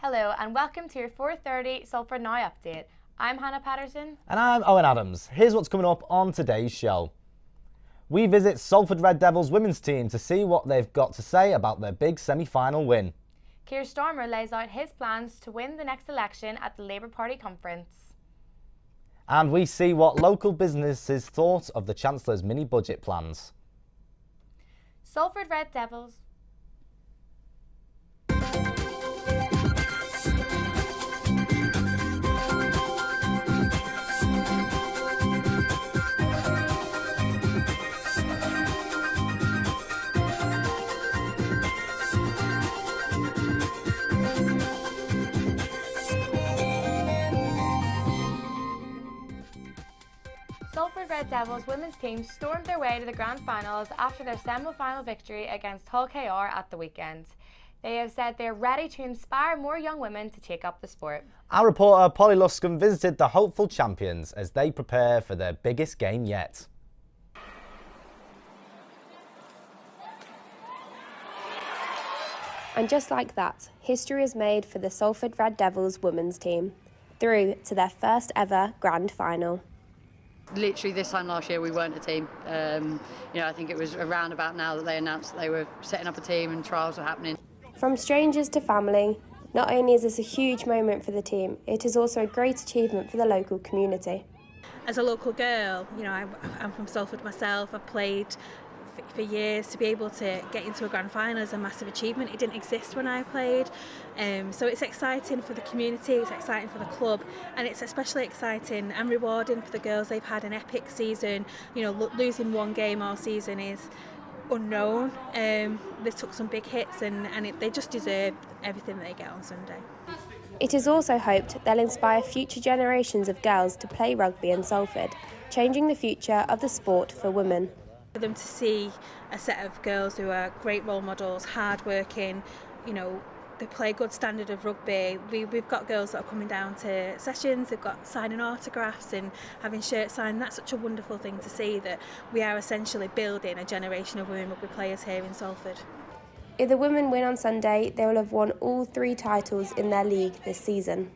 Hello and welcome to your 4:30 Salford Now update. I'm Hannah Patterson. And I'm Owen Adams. Here's what's coming up on today's show. We visit Salford Red Devils women's team to see what they've got to say about their big semi-final win. Keir Starmer lays out his plans to win the next election at the Labour Party conference. And we see what local businesses thought of the Chancellor's mini-budget plans. Salford Red Devils. Salford Red Devils women's team stormed their way to the grand finals after their semi-final victory against Hull KR at the weekend. They have said they're ready to inspire more young women to take up the sport. Our reporter Polly Luscombe visited the hopeful champions as they prepare for their biggest game yet. And just like that, history is made for the Salford Red Devils women's team, through to their first ever grand final. Literally this time last year we weren't a team. I think it was around about now that they announced that they were setting up a team and trials were happening. From strangers to family, not only is this a huge moment for the team, it is also a great achievement for the local community. As a local girl, I'm from Salford myself. I've played for years. To be able to get into a grand final is a massive achievement. It didn't exist when I played, so it's exciting for the community, it's exciting for the club, and it's especially exciting and rewarding for the girls. They've had an epic season. Losing one game all season is unknown. They took some big hits and they just deserve everything they get on Sunday. It is also hoped they'll inspire future generations of girls to play rugby in Salford, changing the future of the sport for women. For them to see a set of girls who are great role models, hard-working, they play a good standard of rugby. We've got girls that are coming down to sessions, they've got signing autographs and having shirts signed. That's such a wonderful thing to see, that we are essentially building a generation of women rugby players here in Salford. If the women win on Sunday, they will have won all 3 titles in their league this season.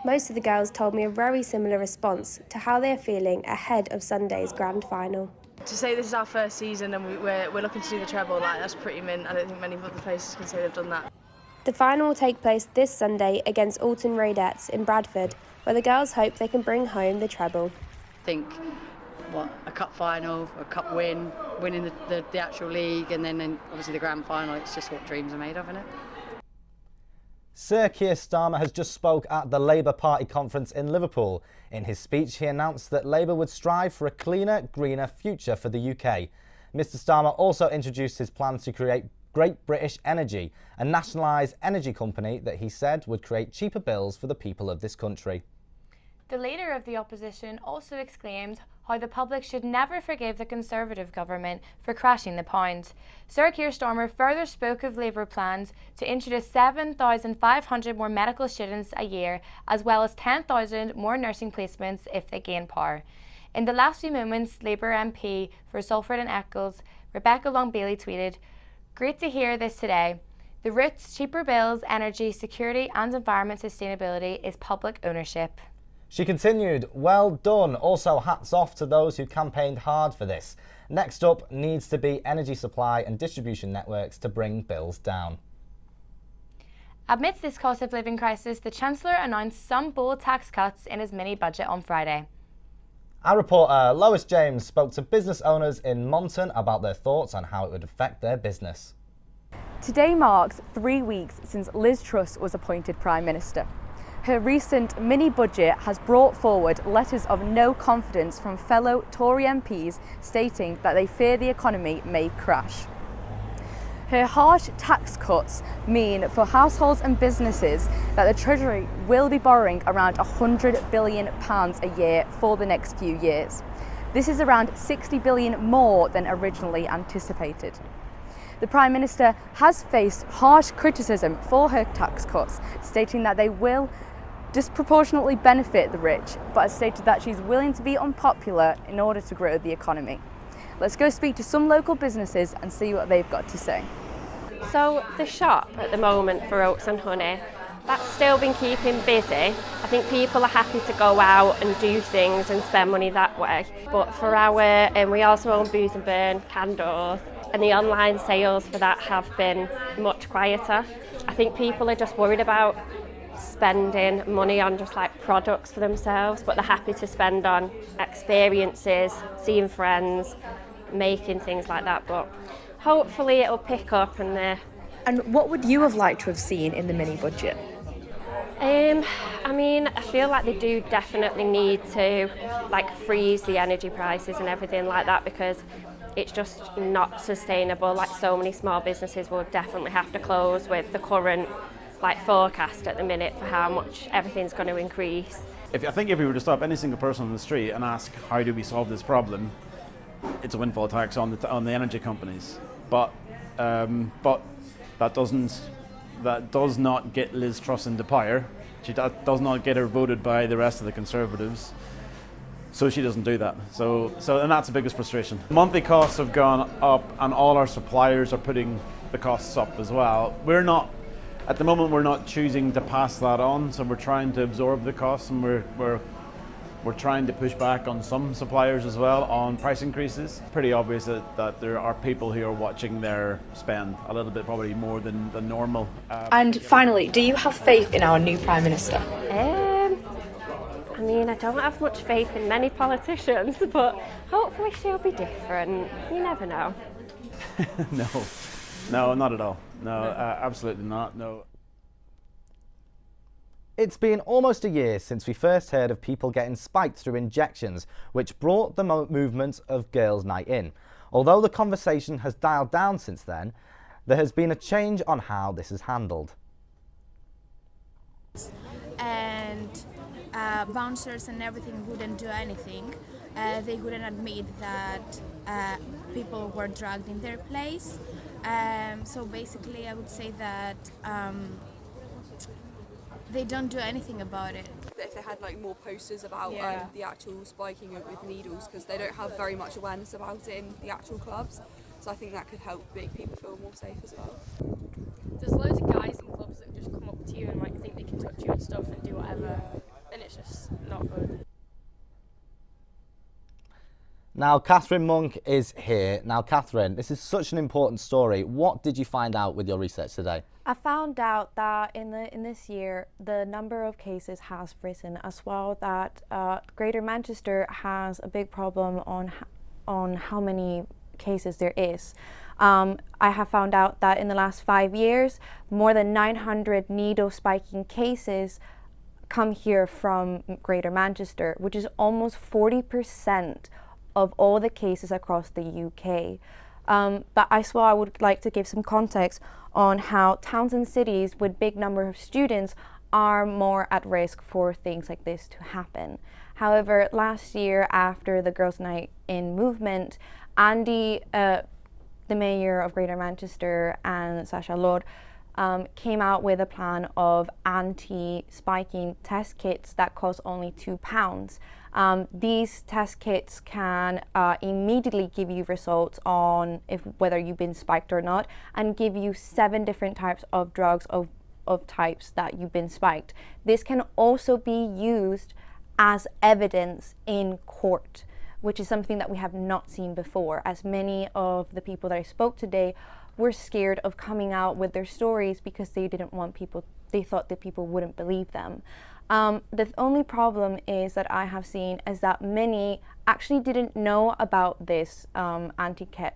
Most of the girls told me a very similar response to how they are feeling ahead of Sunday's grand final. To say this is our first season and we're looking to do the treble, that's pretty mint. I don't think many other places can say they've done that. The final will take place this Sunday against Alton Raidettes in Bradford, where the girls hope they can bring home the treble. I think, a cup final, a cup win, winning the actual league, and then obviously the grand final, it's just what dreams are made of, isn't it? Sir Keir Starmer has just spoke at the Labour Party conference in Liverpool. In his speech, he announced that Labour would strive for a cleaner, greener future for the UK. Mr Starmer also introduced his plans to create Great British Energy, a nationalised energy company that he said would create cheaper bills for the people of this country. The leader of the opposition also exclaimed how the public should never forgive the Conservative government for crashing the pound. Sir Keir Starmer further spoke of Labour plans to introduce 7,500 more medical students a year, as well as 10,000 more nursing placements if they gain power. In the last few moments, Labour MP for Salford and Eccles, Rebecca Long-Bailey tweeted, "Great to hear this today. The roots, cheaper bills, energy, security and environment sustainability is public ownership." She continued, "Well done. Also, hats off to those who campaigned hard for this. Next up needs to be energy supply and distribution networks to bring bills down." Amidst this cost of living crisis, the Chancellor announced some bold tax cuts in his mini-budget on Friday. Our reporter Lois James spoke to business owners in Monton about their thoughts on how it would affect their business. Today marks 3 weeks since Liz Truss was appointed Prime Minister. Her recent mini-budget has brought forward letters of no confidence from fellow Tory MPs stating that they fear the economy may crash. Her harsh tax cuts mean for households and businesses that the Treasury will be borrowing around £100 billion a year for the next few years. This is around £60 billion more than originally anticipated. The Prime Minister has faced harsh criticism for her tax cuts, stating that they will disproportionately benefit the rich, but has stated that she's willing to be unpopular in order to grow the economy. Let's go speak to some local businesses and see what they've got to say. So the shop at the moment for oats and honey, That's still been keeping busy. I think people are happy to go out and do things and spend money that way. But for and we also own Booze and Burn candles, and the online sales for that have been much quieter. I think people are just worried about spending money on just like products for themselves, but they're happy to spend on experiences, seeing friends, making things like that. But hopefully it'll pick up. And what would you have liked to have seen in the mini budget? I mean, I feel like they do definitely need to like freeze the energy prices and everything like that, because it's just not sustainable. Like, so many small businesses will definitely have to close with the current like forecast at the minute for how much everything's going to increase. I think if we were to stop any single person on the street and ask how do we solve this problem, it's a windfall tax on the energy companies. But that does not get Liz Truss into power. Does not get her voted by the rest of the Conservatives. So she doesn't do that. So and that's the biggest frustration. Monthly costs have gone up, and all our suppliers are putting the costs up as well. At the moment, we're not choosing to pass that on, so we're trying to absorb the costs, and we're trying to push back on some suppliers as well on price increases. It's pretty obvious that there are people who are watching their spend a little bit, probably more than normal. And finally, do you have faith in our new Prime Minister? I mean, I don't have much faith in many politicians, but hopefully she'll be different. You never know. No, not at all. No, absolutely not, no. It's been almost a year since we first heard of people getting spiked through injections, which brought the movement of Girls' Night In. Although the conversation has dialed down since then, there has been a change on how this is handled. And bouncers and everything wouldn't do anything. They wouldn't admit that people were drugged in their place. So basically I would say that they don't do anything about it. If they had like more posters about the actual spiking with needles, because they don't have very much awareness about it in the actual clubs, so I think that could help make people feel more safe as well. There's loads of guys in clubs that just come up to you and like think they can touch you and stuff and do whatever, and it's just not good. Now, Catherine Monk is here. Now, Catherine, this is such an important story. What did you find out with your research today? I found out that in this year, the number of cases has risen, as well that Greater Manchester has a big problem on how many cases there is. I have found out that in the last 5 years, more than 900 needle spiking cases come here from Greater Manchester, which is almost 40% of all the cases across the UK. But I would like to give some context on how towns and cities with big number of students are more at risk for things like this to happen. However, last year, after the Girls' Night In movement, Andy, the Mayor of Greater Manchester, and Sacha Lord came out with a plan of anti-spiking test kits that cost only £2. These test kits can immediately give you results on whether you've been spiked or not, and give you 7 different types of drugs of types that you've been spiked. This can also be used as evidence in court, which is something that we have not seen before, as many of the people that I spoke today were scared of coming out with their stories because they thought that people wouldn't believe them. The only problem is that I have seen is that many actually didn't know about this anti-kit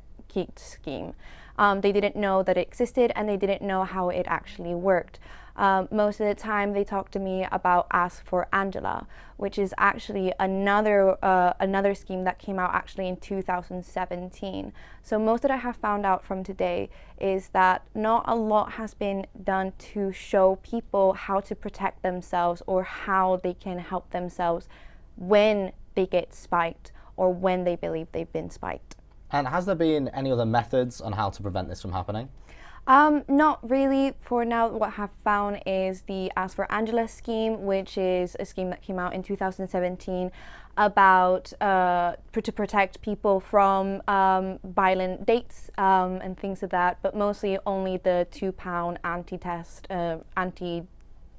scheme. They didn't know that it existed, and they didn't know how it actually worked. Most of the time they talk to me about Ask for Angela, which is actually another scheme that came out actually in 2017. So most that I have found out from today is that not a lot has been done to show people how to protect themselves or how they can help themselves when they get spiked or when they believe they've been spiked. And has there been any other methods on how to prevent this from happening? Not really. For now, what I have found is the Ask for Angela scheme, which is a scheme that came out in 2017 about to protect people from violent dates and things like that, but mostly only the £2 anti-test,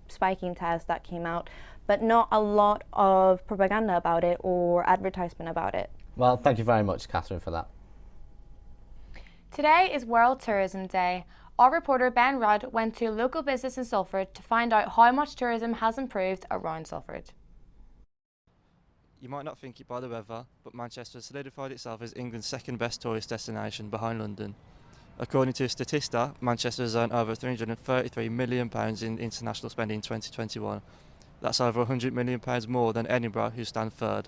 spiking test that came out, but not a lot of propaganda about it or advertisement about it. Well, thank you very much, Catherine, for that. Today is World Tourism Day. Our reporter Ben Rudd went to a local business in Salford to find out how much tourism has improved around Salford. You might not think it by the weather, but Manchester has solidified itself as England's second best tourist destination behind London. According to Statista, Manchester has earned over £333 million in international spending in 2021. That's over £100 million more than Edinburgh, who stand third.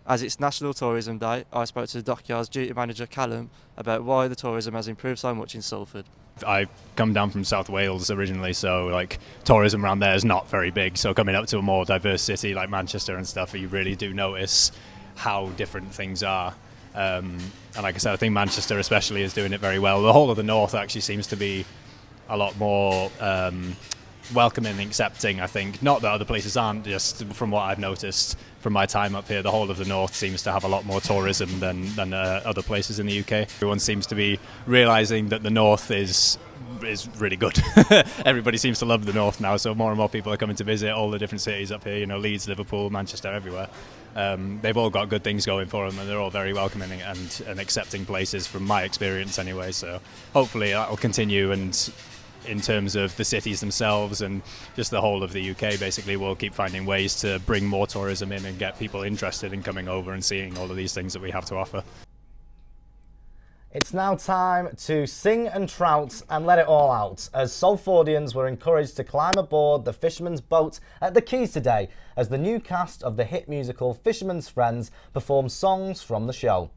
As it's National Tourism Day, I spoke to the Dockyard's duty manager Callum about why the tourism has improved so much in Salford. I come down from South Wales originally, so like tourism around there is not very big. So coming up to a more diverse city like Manchester and stuff, you really do notice how different things are. And like I said, I think Manchester especially is doing it very well. The whole of the north actually seems to be a lot more welcoming and accepting, I think. Not that other places aren't, just from what I've noticed from my time up here, the whole of the north seems to have a lot more tourism than other places in the UK. Everyone seems to be realising that the north is really good. Everybody seems to love the north now, so more and more people are coming to visit all the different cities up here, Leeds, Liverpool, Manchester, everywhere. They've all got good things going for them, and they're all very welcoming and accepting places from my experience anyway, so hopefully that will continue, and in terms of the cities themselves and just the whole of the UK, basically we'll keep finding ways to bring more tourism in and get people interested in coming over and seeing all of these things that we have to offer. It's now time to sing and trout and let it all out, as Salfordians were encouraged to climb aboard the Fisherman's Boat at the Quays today as the new cast of the hit musical Fisherman's Friends performed songs from the show.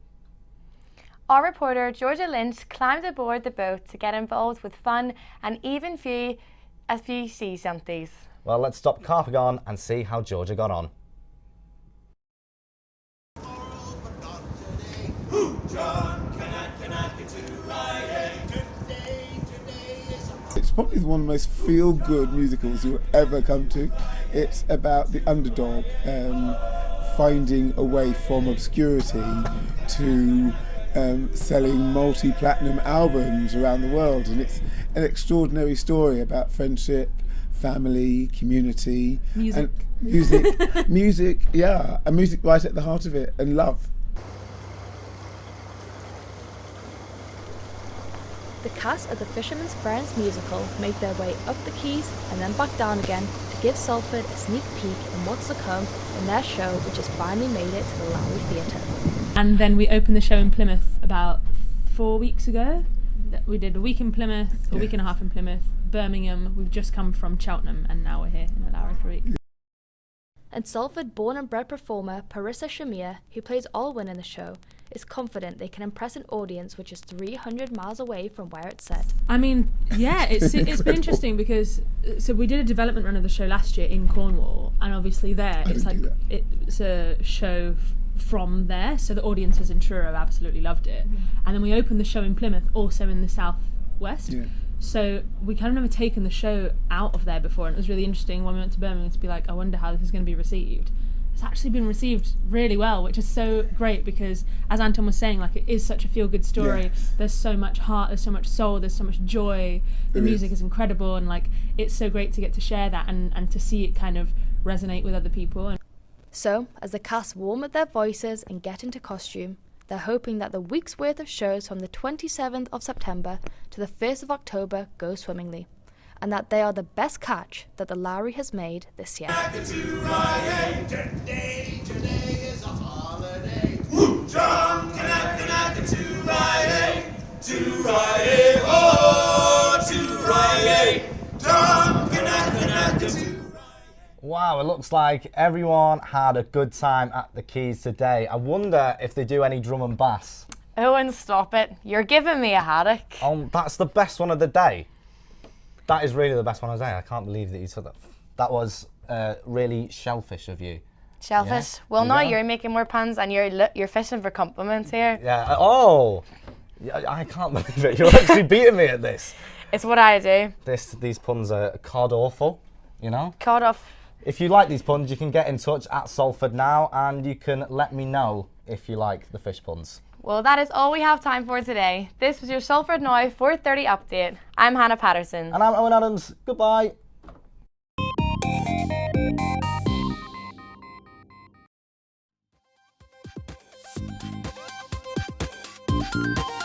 Our reporter Georgia Lynch climbed aboard the boat to get involved with fun and even a few sea somethings. Well, let's stop carping on and see how Georgia got on. It's probably one of the most feel-good musicals you'll ever come to. It's about the underdog finding a way from obscurity to selling multi-platinum albums around the world, and it's an extraordinary story about friendship, family, community, music, and music, yeah, and music right at the heart of it, and love. The cast of the Fisherman's Friends musical made their way up the Quays and then back down again to give Salford a sneak peek in what's to come in their show, which has finally made it to the Lowry Theatre. And then we opened the show in Plymouth about 4 weeks ago. We did a week in Plymouth, a week and a half in Plymouth, Birmingham. We've just come from Cheltenham and now we're here in the Lowry for a week. And Salford born and bred performer Parissa Shamir, who plays Alwyn in the show, is confident they can impress an audience which is 300 miles away from where it's set. I mean, yeah, it's been interesting because so we did a development run of the show last year in Cornwall, and obviously there it's a show from there, so the audiences in Truro absolutely loved it. And then we opened the show in Plymouth, also in the southwest. Yeah. So we kind of never taken the show out of there before, and it was really interesting when we went to Birmingham to be like, I wonder how this is going to be received. It's actually been received really well, which is so great because, as Anton was saying, like, it is such a feel-good story. Yes. There's so much heart, there's so much soul, there's so much joy. The music is incredible, and like, it's so great to get to share that and to see it kind of resonate with other people. So, as the cast warm up their voices and get into costume, they're hoping that the week's worth of shows from the 27th of September to the 1st of October go swimmingly, and that they are the best catch that the Lowry has made this year. Wow, it looks like everyone had a good time at the Quays today. I wonder if they do any drum and bass. Owen, stop it. You're giving me a headache. That's the best one of the day. That is really the best one of the day. I can't believe that you took that. That was really shellfish of you. Shellfish? Yeah? Well, now you're making more puns and you're fishing for compliments here. Yeah. Oh! I can't believe it. You're actually beating me at this. It's what I do. These puns are cod awful, you know? Cod off. If you like these puns, you can get in touch at Salford Now and you can let me know if you like the fish puns. Well, that is all we have time for today. This was your Salford Now 4:30 update. I'm Hannah Patterson. And I'm Owen Adams. Goodbye. Bye.